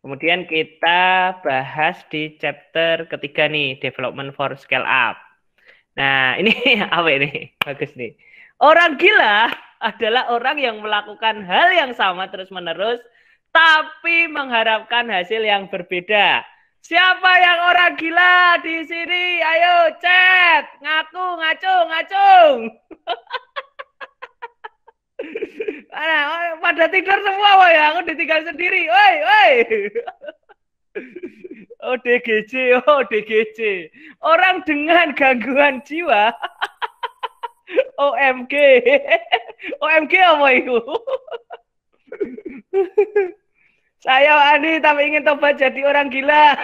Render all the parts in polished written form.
Kemudian kita bahas di chapter ketiga nih, Development for Scale Up. Nah, ini apa ini? Bagus nih. Orang gila adalah orang yang melakukan hal yang sama terus-menerus, tapi mengharapkan hasil yang berbeda. Siapa yang orang gila di sini? Ayo chat, ngaku, ngacung, ngacung. Pada tidur semua, woy. Aku ditinggal sendiri, woi, woi. ODGJ, ODGJ. Orang dengan gangguan jiwa. OMG. OMG apa itu? Saya Ani tapi ingin tobat jadi orang gila.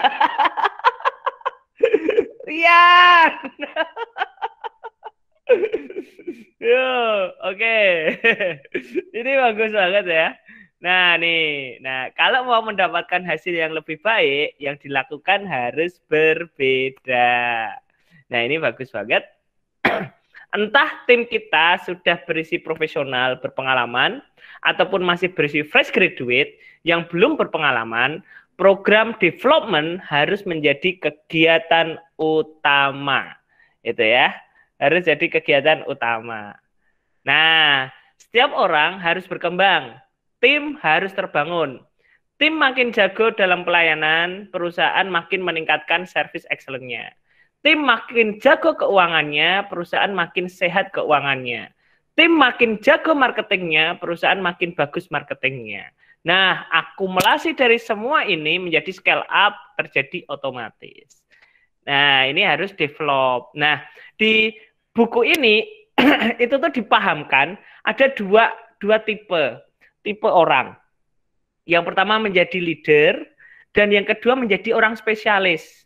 Rian. Yo, oke. Ini bagus banget ya. Nah, nih. Nah, kalau mau mendapatkan hasil yang lebih baik, yang dilakukan harus berbeda. Nah, ini bagus banget. Entah tim kita sudah berisi profesional berpengalaman ataupun masih berisi fresh graduate yang belum berpengalaman, program development harus menjadi kegiatan utama. Itu ya, harus jadi kegiatan utama. Nah, setiap orang harus berkembang, tim harus terbangun. Tim makin jago dalam pelayanan, perusahaan makin meningkatkan service excellence-nya. Tim makin jago keuangannya, perusahaan makin sehat keuangannya. Tim makin jago marketingnya, perusahaan makin bagus marketingnya. Nah, akumulasi dari semua ini menjadi scale up terjadi otomatis. Nah, ini harus develop. Nah, di buku ini itu tuh dipahamkan ada dua tipe orang. Yang pertama menjadi leader dan yang kedua menjadi orang spesialis.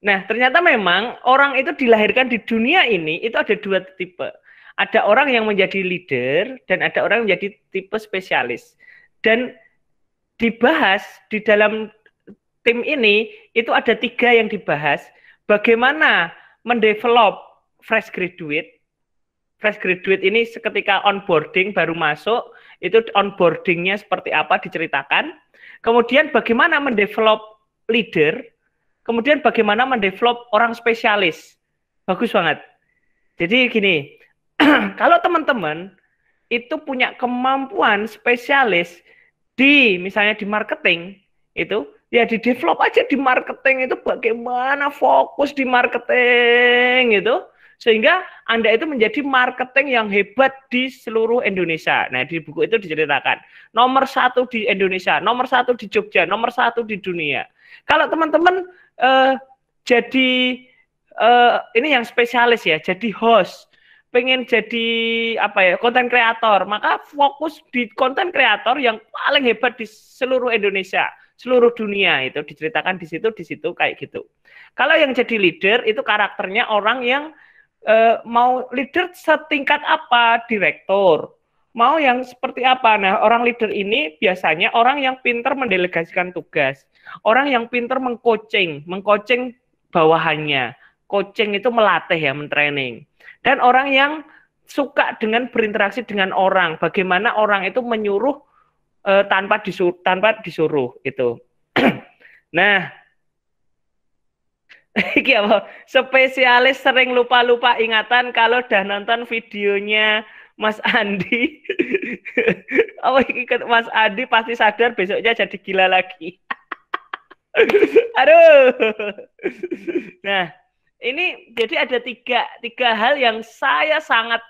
Nah, ternyata memang orang itu dilahirkan di dunia ini itu ada dua tipe. Ada orang yang menjadi leader dan ada orang yang menjadi tipe spesialis. Dan dibahas di dalam tim ini itu ada 3 yang dibahas. Bagaimana mendevelop fresh graduate. Fresh graduate ini seketika onboarding baru masuk, itu onboardingnya seperti apa diceritakan. Kemudian bagaimana mendevelop leader. Kemudian bagaimana mendevelop orang spesialis. Bagus banget. Jadi gini, kalau teman-teman itu punya kemampuan spesialis di misalnya di marketing, itu ya di develop aja di marketing itu bagaimana fokus di marketing itu sehingga Anda itu menjadi marketing yang hebat di seluruh Indonesia. Nah, di buku itu diceritakan nomor 1 di Indonesia, nomor 1 di Jogja, nomor 1 di dunia. Kalau teman-teman jadi ini yang spesialis ya, jadi host, pengen jadi apa ya, konten kreator, maka fokus di konten kreator yang paling hebat di seluruh Indonesia, seluruh dunia, itu diceritakan di situ kayak gitu. Kalau yang jadi leader itu karakternya orang yang mau leader setingkat apa, direktur, mau yang seperti apa. Nah, orang leader ini biasanya orang yang pintar mendelegasikan tugas, orang yang pintar mengcoaching bawahannya. Coaching itu melatih ya, mentraining. Dan orang yang suka dengan berinteraksi dengan orang, bagaimana orang itu menyuruh tanpa disuruh itu. Nah, iki apa? Spesialis sering lupa-lupa ingatan kalau udah nonton videonya Mas Andi. Oh, Mas Andi pasti sadar besoknya jadi gila lagi. Aduh. Nah, ini jadi ada tiga hal yang saya sangat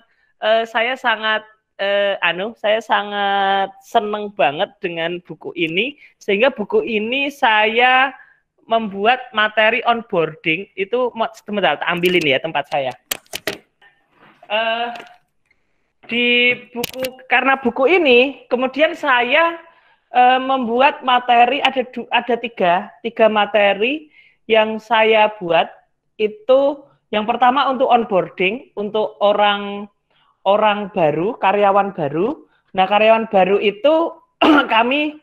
seneng banget dengan buku ini, sehingga buku ini saya membuat materi onboarding itu. Sebentar, ambilin ya tempat saya. Di buku, karena buku ini kemudian saya membuat materi, ada tiga materi yang saya buat. Itu yang pertama untuk onboarding, untuk orang baru, karyawan baru. Nah, karyawan baru itu kami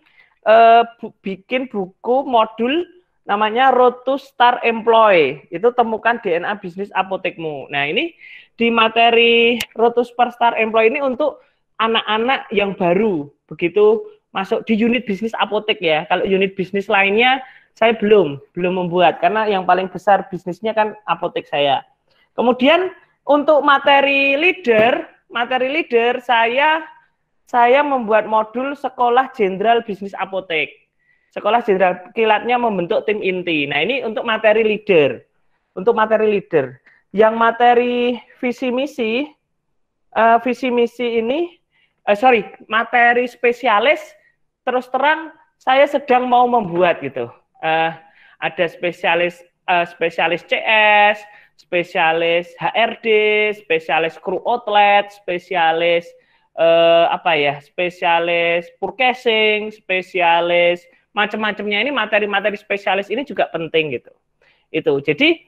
bikin buku modul namanya Road to Start Employee. Itu temukan DNA bisnis apotekmu. Nah, ini di materi Road to Start Employee ini untuk anak-anak yang baru. Begitu masuk di unit bisnis apotek ya. Kalau unit bisnis lainnya saya belum membuat karena yang paling besar bisnisnya kan apotek saya. Kemudian untuk materi leader saya membuat modul sekolah jenderal bisnis apotek. Sekolah jenderal kilatnya membentuk tim inti. Nah, ini untuk materi leader. Untuk materi leader. Yang materi visi misi ini materi spesialis terus terang saya sedang mau membuat gitu. Ada spesialis CS, spesialis HRD, spesialis kru outlet, spesialis spesialis purchasing, spesialis macam-macamnya. Ini materi-materi spesialis ini juga penting gitu. Itu. Jadi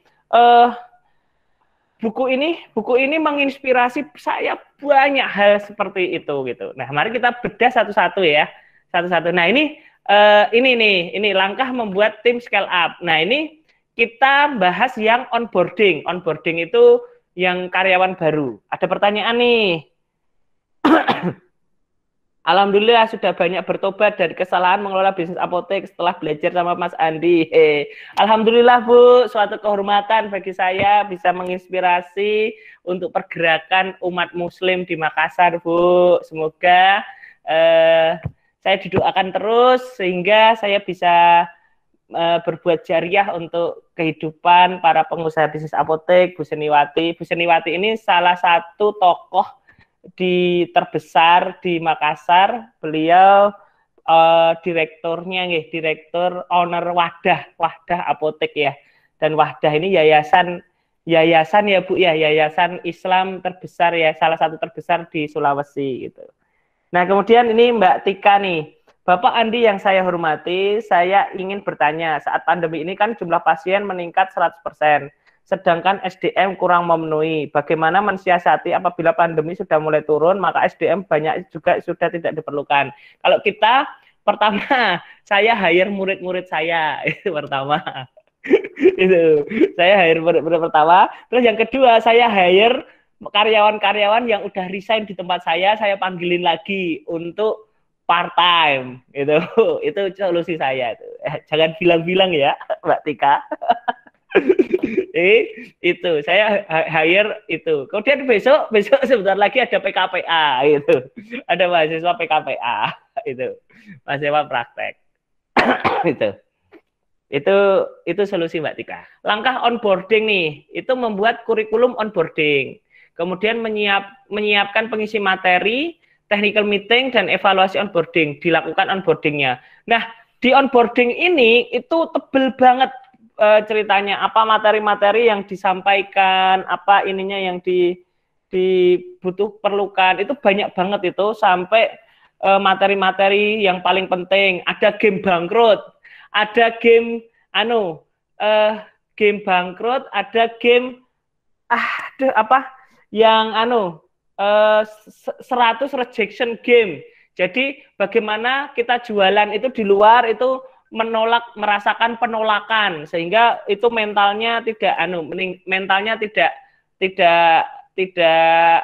buku ini menginspirasi saya banyak hal seperti itu gitu. Nah, mari kita bedah satu-satu ya. Satu-satu. Nah, ini langkah membuat tim scale up. Nah, ini kita bahas yang onboarding. Onboarding itu yang karyawan baru. Ada pertanyaan nih. Alhamdulillah sudah banyak bertobat dari kesalahan mengelola bisnis apotek setelah belajar sama Mas Andi. Alhamdulillah Bu, suatu kehormatan bagi saya bisa menginspirasi untuk pergerakan umat muslim di Makassar Bu. Semoga saya didoakan terus sehingga saya bisa berbuat jariah untuk kehidupan para pengusaha bisnis apotek. Bu Seniwati ini salah satu tokoh terbesar di Makassar. Beliau direktur owner Wahdah Apotek ya. Dan Wahdah ini yayasan ya Bu ya, yayasan Islam terbesar ya, salah satu terbesar di Sulawesi gitu. Nah, kemudian ini Mbak Tika nih. Bapak Andi yang saya hormati, saya ingin bertanya, saat pandemi ini kan jumlah pasien meningkat 100%. Sedangkan SDM kurang memenuhi. Bagaimana mensiasati apabila pandemi sudah mulai turun, maka SDM banyak juga sudah tidak diperlukan. Kalau kita, pertama, saya hire murid-murid saya. Itu pertama. Itu. Saya hire murid-murid pertama. Terus yang kedua, saya hire karyawan-karyawan yang udah resign di tempat saya panggilin lagi untuk part-time. Itu solusi saya. Jangan bilang-bilang ya, Mbak Tika. Itu saya hire itu. Kemudian besok sebentar lagi ada PKPA itu. Ada mahasiswa PKPA itu. Mahasiswa praktek. Itu solusi Mbak Tika. Langkah onboarding nih, itu membuat kurikulum onboarding. Kemudian menyiapkan pengisi materi, technical meeting dan evaluasi onboarding, dilakukan onboardingnya. Nah, di onboarding ini itu tebel banget ceritanya, apa materi-materi yang disampaikan, apa ininya yang perlukan, itu banyak banget itu, sampai materi-materi yang paling penting. Ada game bangkrut, ada game game bangkrut, ada game 100 rejection game. Jadi bagaimana kita jualan itu di luar itu merasakan penolakan, sehingga itu mentalnya tidak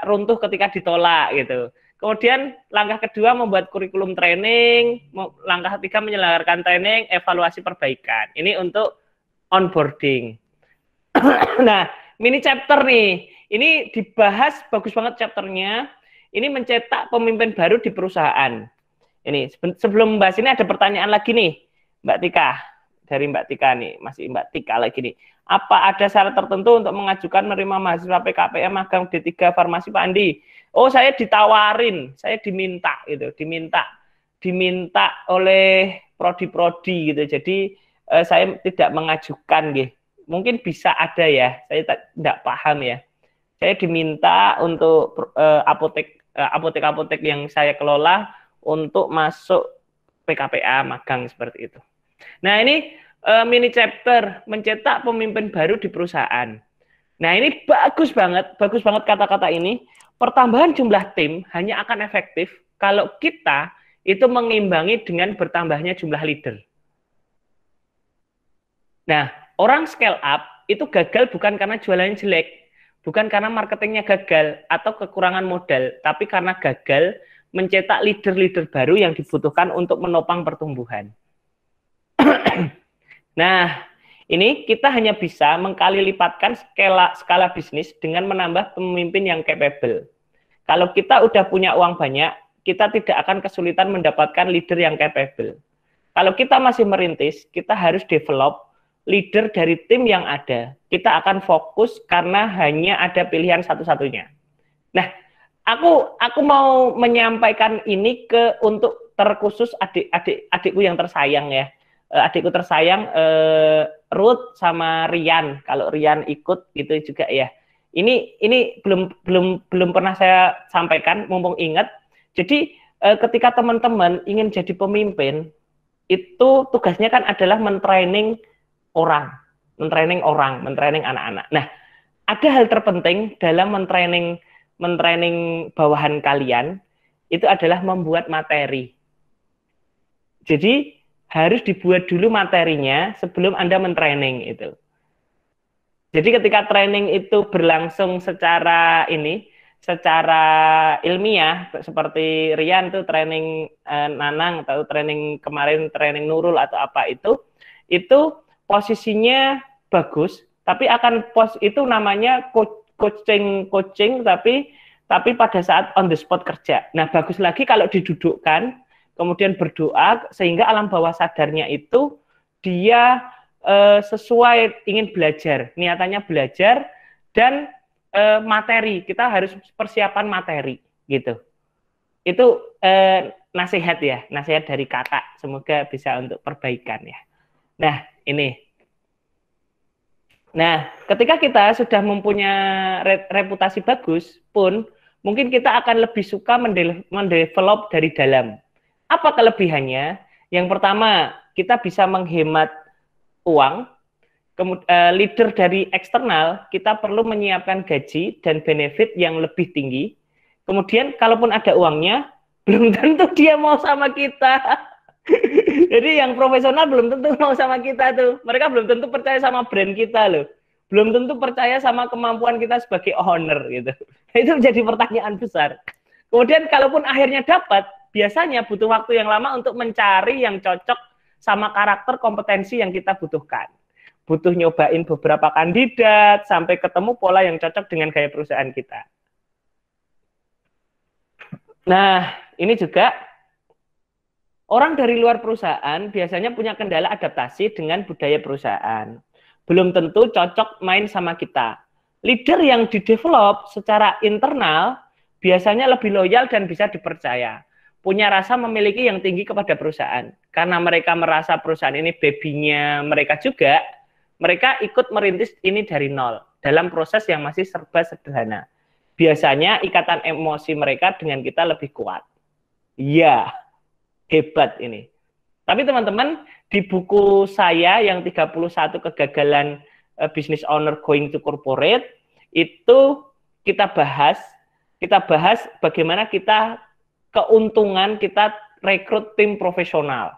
runtuh ketika ditolak gitu. Kemudian langkah kedua membuat kurikulum training, langkah ketiga menyelenggarakan training, evaluasi perbaikan. Ini untuk onboarding. Nah, mini chapter nih, ini dibahas bagus banget chapternya. Ini mencetak pemimpin baru di perusahaan. Ini sebelum membahas ini ada pertanyaan lagi nih. Mbak Tika, dari Mbak Tika nih, masih Mbak Tika lagi nih. Apa ada syarat tertentu untuk mengajukan menerima mahasiswa PKPM magang D3 Farmasi Pak Andi? Oh, saya ditawarin, saya diminta oleh prodi-prodi gitu. Jadi saya tidak mengajukan gitu. Mungkin bisa ada ya, saya tidak paham ya. Saya diminta untuk apotek-apotek yang saya kelola untuk masuk PKPA magang seperti itu. Nah, ini mini chapter mencetak pemimpin baru di perusahaan. Nah, ini bagus banget kata-kata ini. Pertambahan jumlah tim hanya akan efektif kalau kita itu mengimbangi dengan bertambahnya jumlah leader. Nah, orang scale up itu gagal bukan karena jualannya jelek, bukan karena marketingnya gagal atau kekurangan modal, tapi karena gagal mencetak leader-leader baru yang dibutuhkan untuk menopang pertumbuhan. Nah, ini kita hanya bisa mengkali lipatkan skala bisnis dengan menambah pemimpin yang capable. Kalau kita udah punya uang banyak, kita tidak akan kesulitan mendapatkan leader yang capable. Kalau kita masih merintis, kita harus develop leader dari tim yang ada. Kita akan fokus karena hanya ada pilihan satu-satunya. Nah, aku mau menyampaikan ini untuk terkhusus adikku yang tersayang ya. Adikku tersayang Ruth sama Rian. Kalau Rian ikut gitu juga ya. Ini belum pernah saya sampaikan, mumpung ingat. Jadi ketika teman-teman ingin jadi pemimpin, itu tugasnya kan adalah mentraining orang, mentraining anak-anak. Nah, ada hal terpenting dalam mentraining bawahan kalian, itu adalah membuat materi. Jadi harus dibuat dulu materinya sebelum Anda mentraining itu. Jadi ketika training itu berlangsung secara ilmiah, seperti Rian tuh training Nanang atau training kemarin training Nurul atau apa itu posisinya bagus, tapi itu namanya coaching tapi pada saat on the spot kerja. Nah, bagus lagi kalau didudukkan kemudian berdoa sehingga alam bawah sadarnya itu dia sesuai ingin belajar, niatannya belajar dan materi, kita harus persiapan materi gitu. Itu nasihat dari kakak, semoga bisa untuk perbaikan ya. Nah, ini. Nah, ketika kita sudah mempunyai reputasi bagus pun, mungkin kita akan lebih suka mendevelop dari dalam. Apa kelebihannya? Yang pertama, kita bisa menghemat uang. Leader dari eksternal, kita perlu menyiapkan gaji dan benefit yang lebih tinggi. Kemudian, kalaupun ada uangnya, belum tentu dia mau sama kita. Jadi yang profesional belum tentu mau sama kita tuh. Mereka belum tentu percaya sama brand kita loh. Belum tentu percaya sama kemampuan kita sebagai owner gitu. Itu jadi pertanyaan besar. Kemudian kalaupun akhirnya dapat, biasanya butuh waktu yang lama untuk mencari yang cocok sama karakter kompetensi yang kita butuhkan. Butuh nyobain beberapa kandidat sampai ketemu pola yang cocok dengan gaya perusahaan kita. Nah, ini juga orang dari luar perusahaan biasanya punya kendala adaptasi dengan budaya perusahaan. Belum tentu cocok main sama kita. Leader yang didevelop secara internal biasanya lebih loyal dan bisa dipercaya. Punya rasa memiliki yang tinggi kepada perusahaan. Karena mereka merasa perusahaan ini baby-nya mereka juga, mereka ikut merintis ini dari nol dalam proses yang masih serba sederhana. Biasanya ikatan emosi mereka dengan kita lebih kuat. Iya, hebat ini. Tapi teman-teman, di buku saya yang 31 kegagalan business owner going to corporate, itu kita bahas bagaimana keuntungan kita rekrut tim profesional.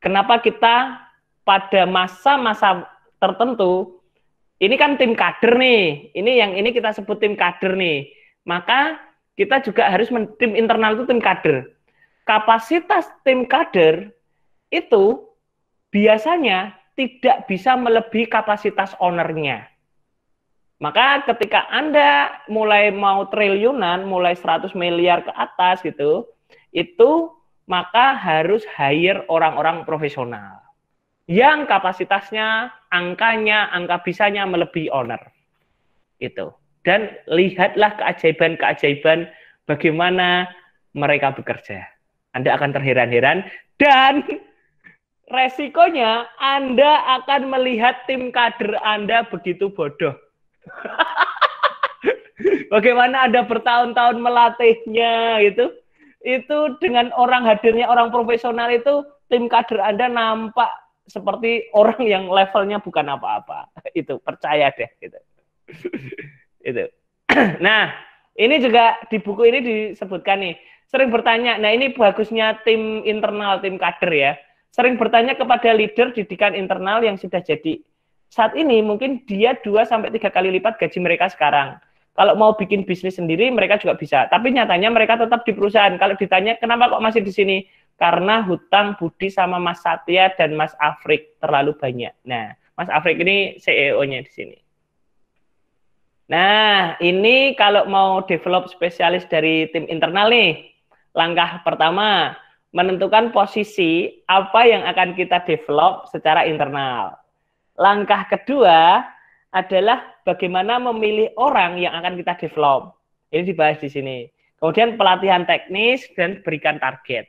Kenapa kita pada masa-masa tertentu, ini kan tim kader nih, ini kita sebut tim kader nih, maka kita juga harus tim internal itu tim kader. Kapasitas tim kader itu biasanya tidak bisa melebihi kapasitas ownernya. Maka ketika Anda mulai mau triliunan, mulai 100 miliar ke atas gitu, itu maka harus hire orang-orang profesional yang kapasitasnya, angka bisanya melebihi owner. Itu. Dan lihatlah keajaiban-keajaiban bagaimana mereka bekerja. Anda akan terheran-heran dan resikonya Anda akan melihat tim kader Anda begitu bodoh. Bagaimana Anda bertahun-tahun melatihnya gitu. Itu dengan hadirnya orang profesional itu tim kader Anda nampak seperti orang yang levelnya bukan apa-apa. Itu percaya deh gitu. Itu. Nah, ini juga di buku ini disebutkan nih, sering bertanya. Nah, ini bagusnya tim internal, tim kader ya. Sering bertanya kepada leader didikan internal yang sudah jadi. Saat ini mungkin dia 2-3 kali lipat gaji mereka sekarang. Kalau mau bikin bisnis sendiri mereka juga bisa. Tapi nyatanya mereka tetap di perusahaan. Kalau ditanya kenapa kok masih di sini? Karena hutang budi sama Mas Satya dan Mas Afrik terlalu banyak. Nah, Mas Afrik ini CEO-nya di sini. Nah, ini kalau mau develop spesialis dari tim internal nih, langkah pertama, menentukan posisi apa yang akan kita develop secara internal. Langkah kedua adalah bagaimana memilih orang yang akan kita develop. Ini dibahas di sini. Kemudian pelatihan teknis dan berikan target.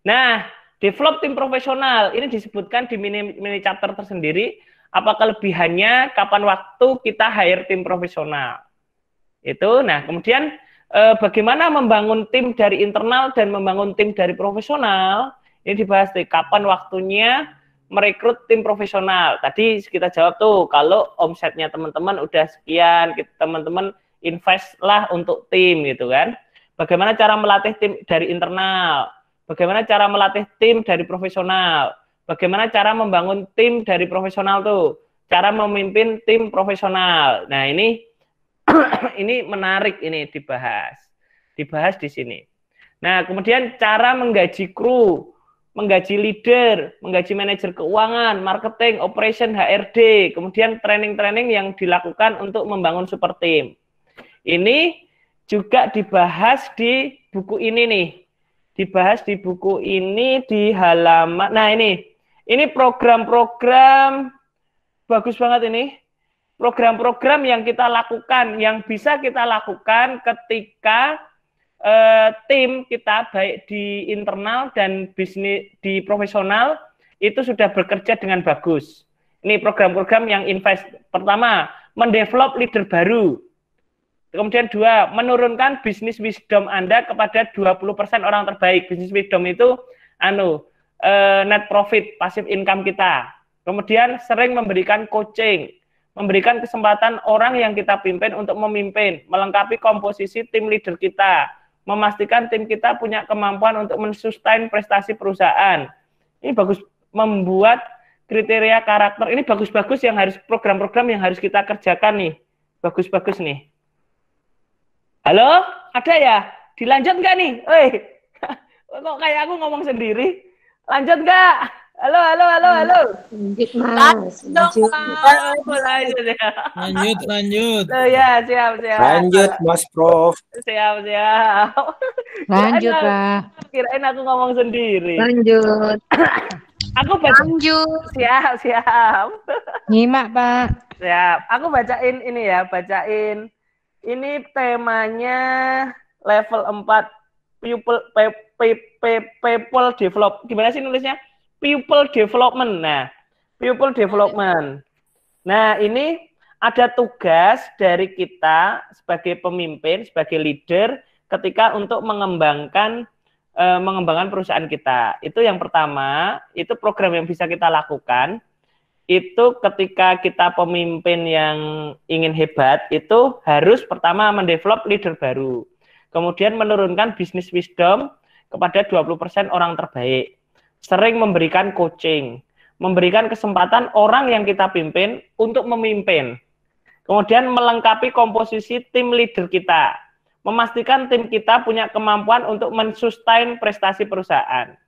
Nah, develop tim profesional. Ini disebutkan di mini chapter tersendiri. Apa kelebihannya, kapan waktu kita hire tim profesional. Itu, nah kemudian bagaimana membangun tim dari internal dan membangun tim dari profesional. Ini dibahas di kapan waktunya merekrut tim profesional. Tadi kita jawab tuh, kalau omsetnya teman-teman udah sekian, teman-teman invest lah untuk tim gitu kan. Bagaimana cara melatih tim dari internal? Bagaimana cara melatih tim dari profesional? Bagaimana cara membangun tim dari profesional tuh? Cara memimpin tim profesional. Nah ini menarik ini dibahas di sini. Nah kemudian cara menggaji kru, menggaji leader, menggaji manajer keuangan, marketing, operation, HRD, kemudian training-training yang dilakukan untuk membangun super team. Ini juga dibahas di buku ini nih. Dibahas di buku ini di halaman, nah ini program-program bagus banget ini. Program-program yang kita lakukan, yang bisa kita lakukan ketika tim kita baik di internal dan bisnis di profesional itu sudah bekerja dengan bagus. Ini program-program yang invest. Pertama, mendevelop leader baru. Kemudian dua, menurunkan bisnis wisdom Anda kepada 20% orang terbaik. Bisnis wisdom itu net profit, passive income kita. Kemudian sering memberikan coaching, memberikan kesempatan orang yang kita pimpin untuk memimpin, melengkapi komposisi tim leader kita, memastikan tim kita punya kemampuan untuk mensustain prestasi perusahaan. Ini bagus, membuat kriteria karakter. Ini bagus-bagus yang harus program-program yang harus kita kerjakan nih. Bagus-bagus nih. Halo, ada ya? Dilanjut nggak nih? Kok kayak aku ngomong sendiri? Lanjut nggak? Halo. Lanjut, Mas. Lanjut. Oh, ya, siap. Lanjut, Mas Prof. Siap. Lanjut, Pak. Kirain aku ngomong sendiri. Lanjut. Aku baca. Lanjut. Siap. Nyimak, Pak. Siap. Aku bacain ini ya, ini temanya level 4 people develop. Gimana sih nulisnya? People development. Nah, people development. Nah, ini ada tugas dari kita sebagai pemimpin, sebagai leader ketika untuk mengembangkan perusahaan kita. Itu yang pertama, itu program yang bisa kita lakukan. Itu ketika kita pemimpin yang ingin hebat, itu harus pertama mendevelop leader baru. Kemudian menurunkan bisnis wisdom kepada 20% orang terbaik. Sering memberikan coaching, memberikan kesempatan orang yang kita pimpin untuk memimpin. Kemudian melengkapi komposisi tim leader kita. Memastikan tim kita punya kemampuan untuk mensustain prestasi perusahaan.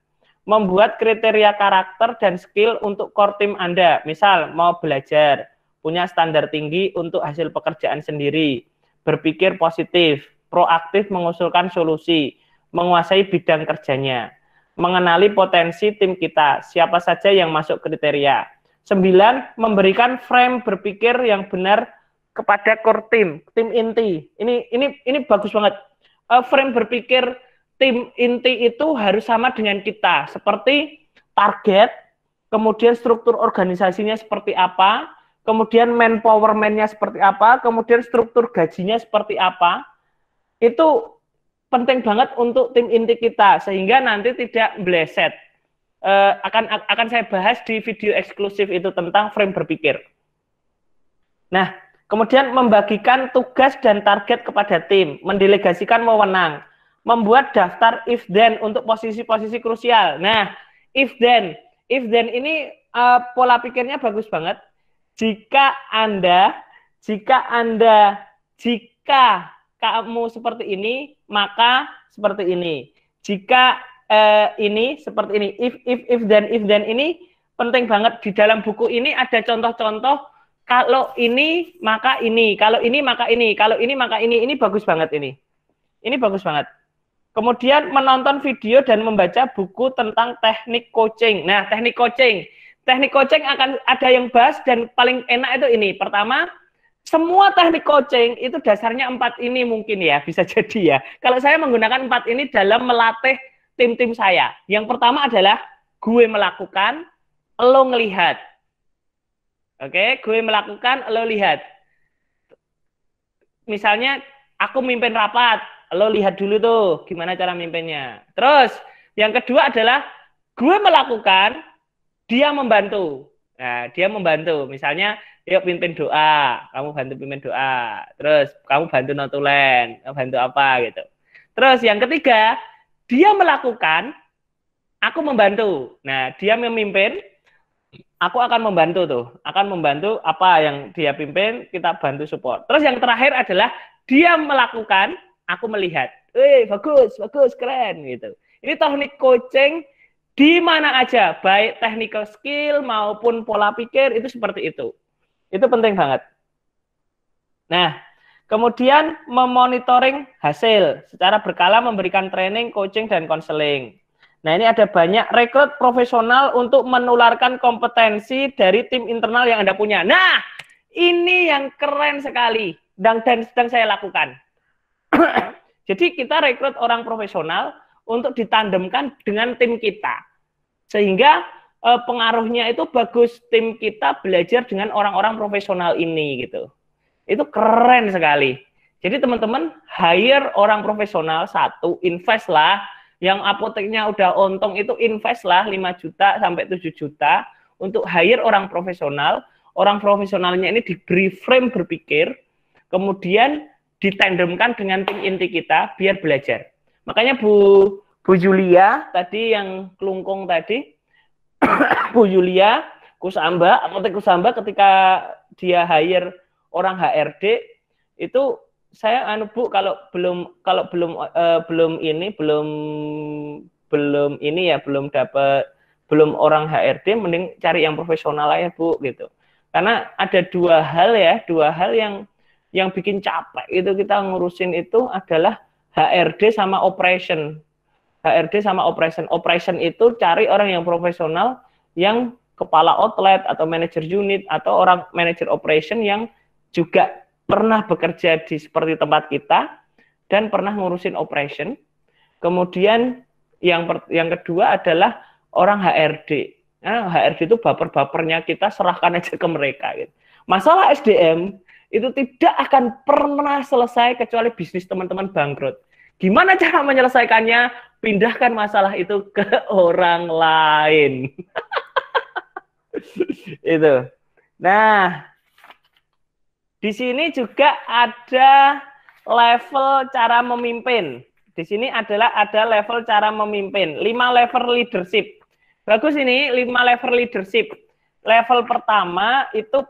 Membuat kriteria karakter dan skill untuk core tim Anda. Misal, mau belajar, punya standar tinggi untuk hasil pekerjaan sendiri, berpikir positif, proaktif mengusulkan solusi, menguasai bidang kerjanya, mengenali potensi tim kita, siapa saja yang masuk kriteria. 9, memberikan frame berpikir yang benar kepada core tim inti. Ini bagus banget. Frame berpikir tim inti itu harus sama dengan kita, seperti target, kemudian struktur organisasinya seperti apa, kemudian manpower-nya seperti apa, kemudian struktur gajinya seperti apa. Itu penting banget untuk tim inti kita, sehingga nanti tidak meleset. Akan saya bahas di video eksklusif itu tentang frame berpikir. Nah, kemudian membagikan tugas dan target kepada tim, mendelegasikan wewenang, membuat daftar if then untuk posisi-posisi krusial. Nah, if then ini pola pikirnya bagus banget. Jika Anda Jika kamu seperti ini, maka seperti ini. Jika ini seperti ini. If then ini penting banget. Di dalam buku ini ada contoh-contoh. Kalau ini maka ini, kalau ini maka ini, kalau ini maka ini bagus banget ini. Ini bagus banget. Kemudian menonton video dan membaca buku tentang teknik coaching. Nah, teknik coaching akan ada yang bahas dan paling enak itu ini. Pertama, semua teknik coaching itu dasarnya 4 ini mungkin ya, bisa jadi ya. Kalau saya menggunakan 4 ini dalam melatih tim-tim saya. Yang pertama adalah gue melakukan, lo ngelihat. Oke, gue melakukan, lo lihat. Misalnya aku mimpin rapat, lo lihat dulu tuh gimana cara mimpinnya. Terus yang kedua adalah gue melakukan, dia membantu. Nah, dia membantu. Misalnya, yuk pimpin doa, kamu bantu pimpin doa. Terus kamu bantu notulen, bantu apa gitu. Terus yang ketiga, dia melakukan, aku membantu. Nah, dia memimpin, aku akan membantu tuh. Akan membantu apa yang dia pimpin, kita bantu support. Terus yang terakhir adalah dia melakukan, aku melihat. Bagus, keren gitu. Ini teknik coaching di mana aja, baik technical skill maupun pola pikir itu seperti itu. Itu penting banget. Nah, kemudian memonitoring hasil secara berkala, memberikan training, coaching, dan konseling. Nah, ini ada banyak rekrut profesional untuk menularkan kompetensi dari tim internal yang Anda punya. Nah, ini yang keren sekali dan sedang saya lakukan. Jadi kita rekrut orang profesional untuk ditandemkan dengan tim kita. Sehingga pengaruhnya itu bagus, tim kita belajar dengan orang-orang profesional ini gitu. Itu keren sekali. Jadi teman-teman hire orang profesional, satu, invest lah. Yang apoteknya udah untung itu invest lah 5 juta sampai 7 juta untuk hire orang profesional. Orang profesionalnya ini diberi frame berpikir, kemudian ditandemkan dengan tim inti kita biar belajar. Makanya Bu Julia tadi yang kelungkung tadi, Bu Julia Kusamba, apotek Kusamba ketika dia hire orang HRD itu saya Bu kalau belum orang HRD mending cari yang profesional aja Bu gitu. Karena ada dua hal yang bikin capek itu kita ngurusin itu adalah HRD sama operation. Operation itu cari orang yang profesional, yang kepala outlet atau manajer unit atau orang manajer operation yang juga pernah bekerja di seperti tempat kita dan pernah ngurusin operation. Kemudian yang kedua adalah orang HRD. Nah, HRD itu baper-bapernya kita serahkan aja ke mereka. Gitu. Masalah SDM itu tidak akan pernah selesai kecuali bisnis teman-teman bangkrut. Gimana cara menyelesaikannya? Pindahkan masalah itu ke orang lain. Itu. Nah, di sini juga ada level cara memimpin. Di sini ada level cara memimpin. 5 level leadership. Bagus ini 5 level leadership. Level pertama itu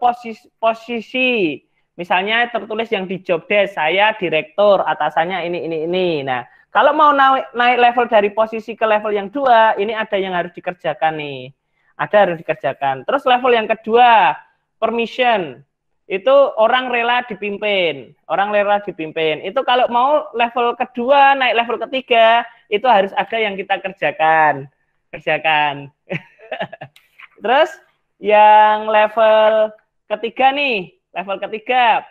posisi. Misalnya tertulis yang di job desk, saya direktur, atasannya ini. Nah, kalau mau naik level dari posisi ke level yang 2, ini ada yang harus dikerjakan nih. Harus dikerjakan. Terus level yang kedua, permission. Itu orang rela dipimpin. Itu kalau mau level kedua, naik level ketiga, itu harus ada yang kita kerjakan. Terus yang level ketiga nih,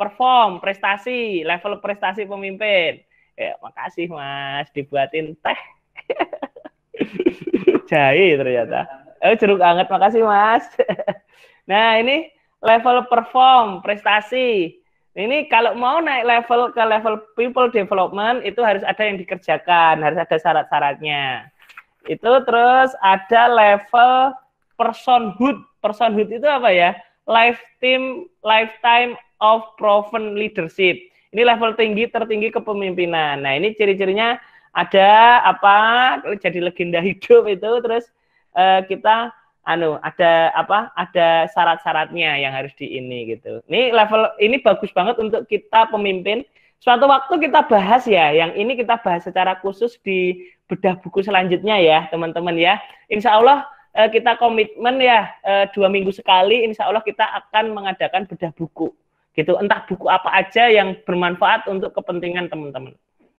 perform, prestasi, level prestasi pemimpin. Ya, makasih Mas, dibuatin teh. Jahe ternyata. Jeruk anget, makasih Mas. Nah, ini level perform, prestasi. Ini kalau mau naik level ke level people development, itu harus ada yang dikerjakan, harus ada syarat-syaratnya. Itu terus ada level personhood. Personhood itu apa ya? Lifetime of proven leadership. Ini level tertinggi kepemimpinan. Nah, ini ciri-cirinya ada apa? Jadi legenda hidup itu, terus kita ada apa? Ada syarat-syaratnya yang harus di ini gitu. Ini level ini bagus banget untuk kita pemimpin. Suatu waktu kita bahas ya, yang ini kita bahas secara khusus di bedah buku selanjutnya ya, teman-teman ya. Insya Allah kita komitmen ya 2 minggu sekali, insya Allah kita akan mengadakan bedah buku gitu. Entah buku apa aja yang bermanfaat untuk kepentingan teman-teman.